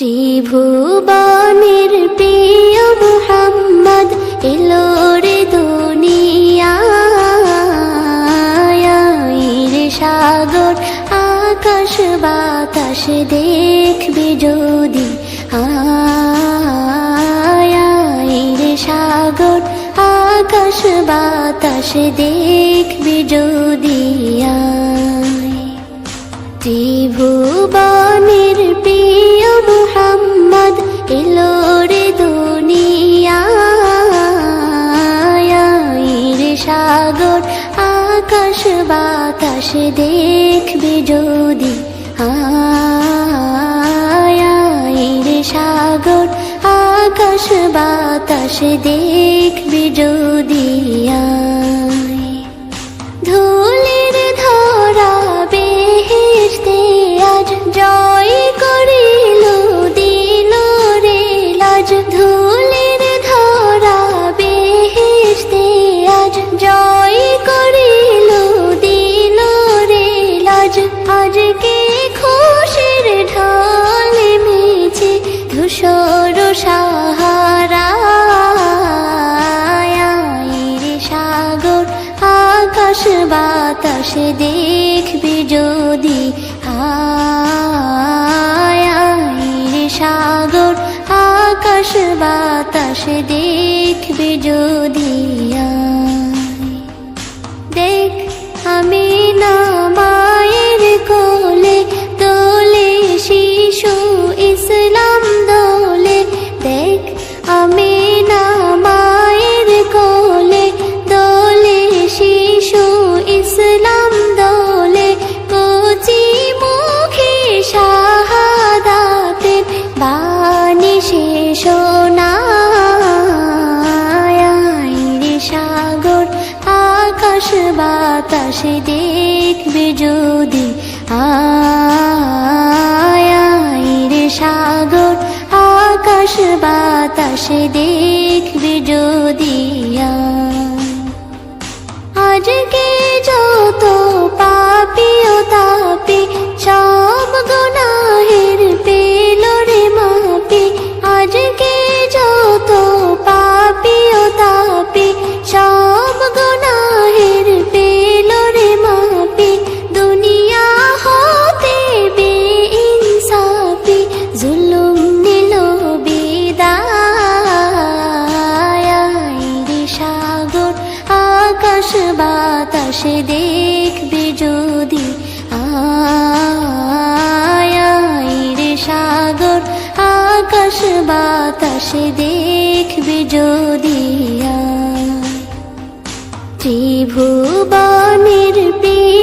ত্রিভুবনের প্রিয় মুহাম্মদ এলো রে দুনিয়ায়, রে সাগর আকাশ বাতাস দেখবি যদি, রে সাগর আকাশ বাতাস দেখবি যদি। ত্রিভুবনের প্রিয় মুহাম্মদ এলো রে দুনিয়ায়, রে সাগর আকাশ বাতাস দেখবি যদি, রে সাগর আকাশ বাতাস দেখবি যদি। ধুলির ধরা বেহেশতে আজ জয় করিল দিল রে লাজ, ধুলির ধরা বেহেশতে আজ জয় করিল দিল রে লাজ। আজকে খুশির ঢল মেছে ধূসর সাহারা, রে সাগর আকাশ বাতাস দেখবি যদি, রে সাগর আকাশ বাতাস দেখবি যদি। দেখ আমি না মায়ের কোলে দোলে শিশু ইসলাম দোলে, দেখ আমি না মায়ের কোলে দোলে শিশু ইসলাম দোলে। কচি মুখে শাহাদাতের বাণী শেষ শোনায়, রে সাগর আকাশ বাতাস দেখবি যদি, রে সাগর আকাশ বাতাস দেখবি যদি। আজকে যত পাপী ও তাপী সব গুনাহের পেল রে মাপি, আজকে যত পাপী ও তাপী সব গুনাহের পেল রে মাপি। দুনিয়া হতে বেইনসাফি জুলুম নিল বিদায়, রে সাগর আকাশ বাতাস দেখবি যদি, রে সাগর আকাশ বাতাস দেখবি যদি। ত্রিভুবনের প্রিয়